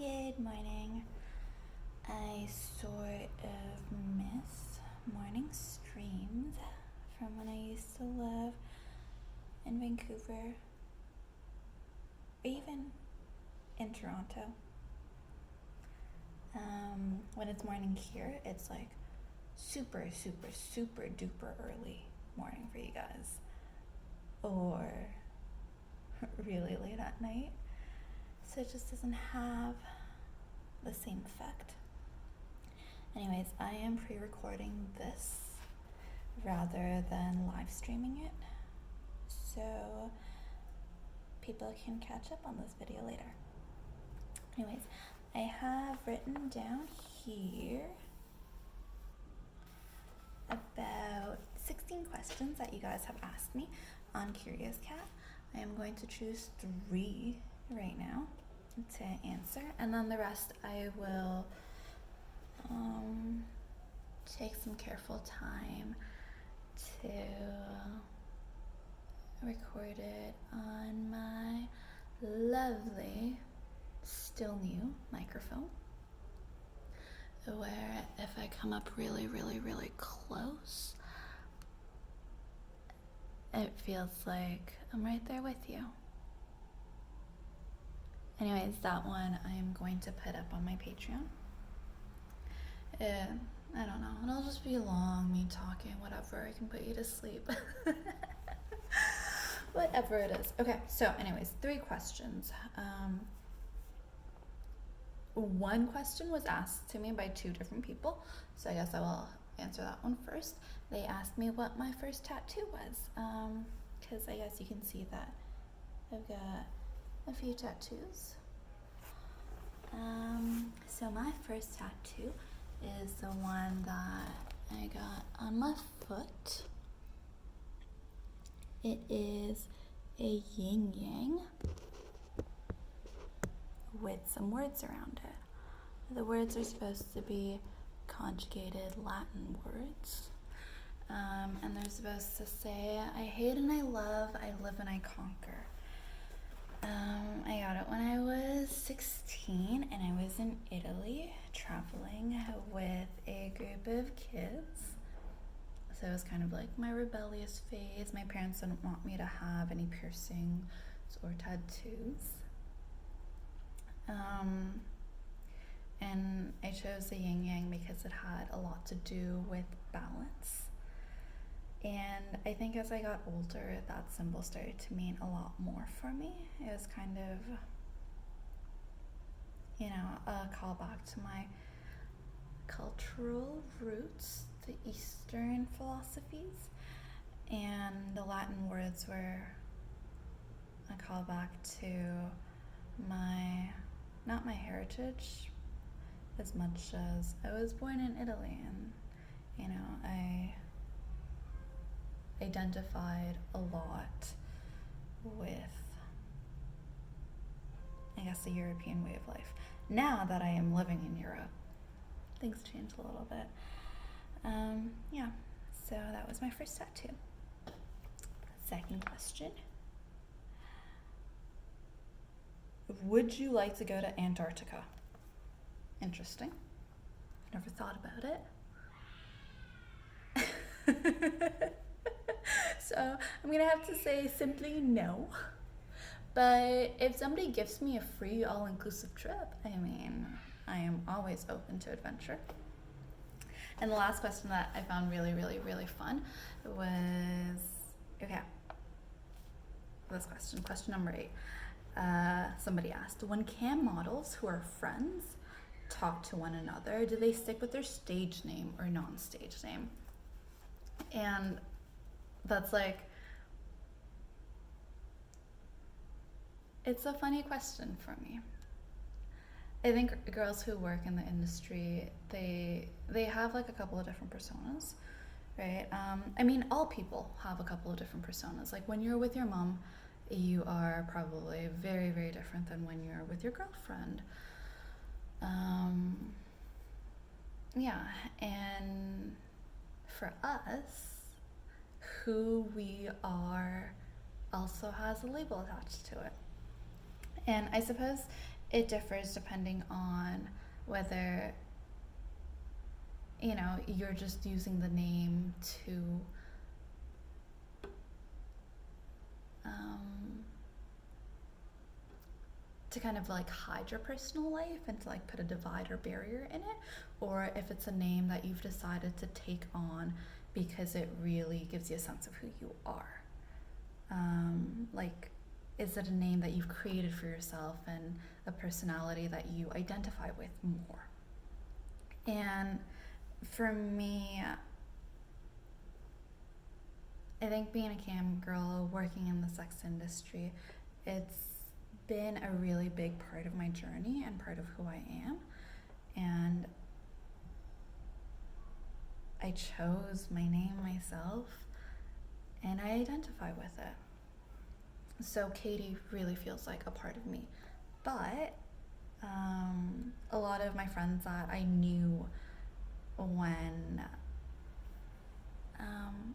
Good morning. I sort of miss morning streams from when I used to live in Vancouver, or even in Toronto. When it's morning here, it's like super, super, super duper early morning for you guys, or really late at night. So it just doesn't have the same effect. Anyways, I am pre-recording this rather than live streaming it, so people can catch up on this video later. Anyways, I have written down here about 16 questions that you guys have asked me on Curious Cat. I am going to choose 3 right now to answer, and then the rest I will take some careful time to record it on my lovely, still new microphone, where if I come up really, really, really close, it feels like I'm right there with you. Anyways, that one I am going to put up on my Patreon. I don't know, it'll just be long, me talking, whatever, I can put you to sleep. Whatever it is. Okay, so anyways, 3 questions. One question was asked to me by 2 different people, so I guess I will answer that one first. They asked me what my first tattoo was, because I guess you can see that I've got a few tattoos. So my first tattoo is the one that I got on my foot. It is a yin yang with some words around it. The words are supposed to be conjugated Latin words. And they're supposed to say, I hate and I love, I live and I conquer. I got it when I was 16 and I was in Italy traveling with a group of kids. So it was kind of like my rebellious phase. My parents didn't want me to have any piercings or tattoos. And I chose the yin yang because it had a lot to do with balance. And I think as I got older, that symbol started to mean a lot more for me. It was kind of, a callback to my cultural roots, the Eastern philosophies. And the Latin words were a callback to not my heritage, as much as I was born in Italy, and, I identified a lot with, I guess, the European way of life. Now that I am living in Europe, things changed a little bit. So that was my first tattoo. Second question. Would you like to go to Antarctica? Interesting. Never thought about it. So I'm gonna have to say simply no. But if somebody gives me a free all-inclusive trip, I am always open to adventure. And the last question that I found really, really, really fun was, this question number 8. Somebody asked, when cam models who are friends talk to one another, do they stick with their stage name or non-stage name? And that's it's a funny question for me. I think girls who work in the industry, they have a couple of different personas, right? All people have a couple of different personas. Like when you're with your mom, you are probably very, very different than when you're with your girlfriend. And for us, who we are also has a label attached to it. And I suppose it differs depending on whether, you know, you're just using the name to kind of like hide your personal life and to like put a divider barrier in it, or if it's a name that you've decided to take on because it really gives you a sense of who you are. Like, is it a name that you've created for yourself and a personality that you identify with more? And for me, I think being a cam girl, working in the sex industry, it's been a really big part of my journey and part of who I am. And I chose my name myself and I identify with it. So Katie really feels like a part of me. But a lot of my friends that I knew when,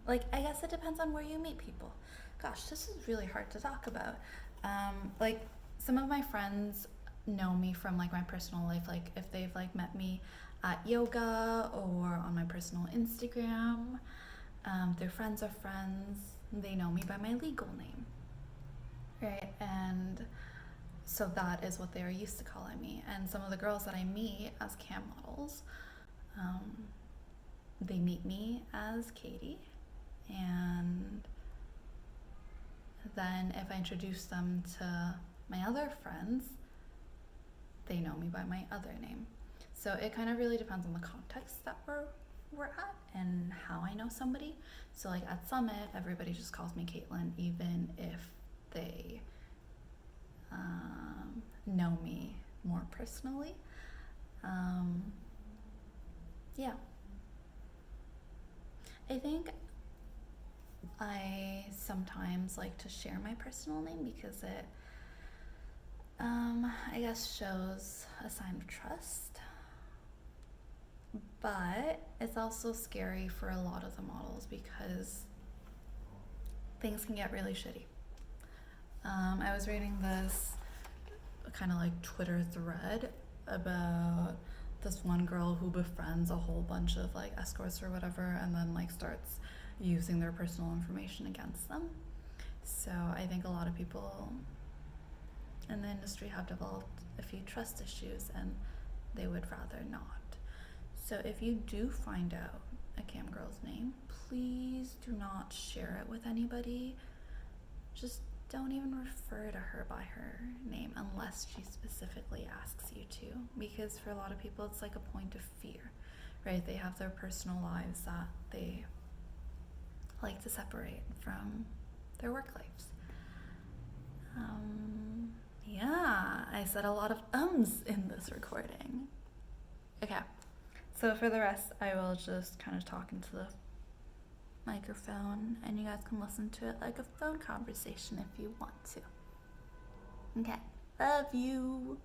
like, I guess it depends on where you meet people. Gosh, this is really hard to talk about. Like, some of my friends know me from like my personal life, like if they've like met me at yoga or on my personal Instagram, they're friends of friends, they know me by my legal name, right? And so that is what they're used to calling me. And some of the girls that I meet as cam models, they meet me as Katie, and then if I introduce them to my other friends, they know me by my other name. So it kind of really depends on the context that we're at and how I know somebody. So like at Summit, everybody just calls me Caitlin, even if they know me more personally. Yeah. I think I sometimes like to share my personal name because it, I guess, shows a sign of trust. But it's also scary for a lot of the models because things can get really shitty. I was reading this kind of like Twitter thread about this one girl who befriends a whole bunch of like escorts or whatever and then like starts using their personal information against them. So I think a lot of people in the industry have developed a few trust issues and they would rather not. So if you do find out a cam girl's name, please do not share it with anybody. Just don't even refer to her by her name unless she specifically asks you to, because for a lot of people it's like a point of fear, right? They have their personal lives that they like to separate from their work lives. Yeah, I said a lot of ums in this recording. Okay, so for the rest, I will just kind of talk into the microphone and you guys can listen to it like a phone conversation if you want to. Okay, love you.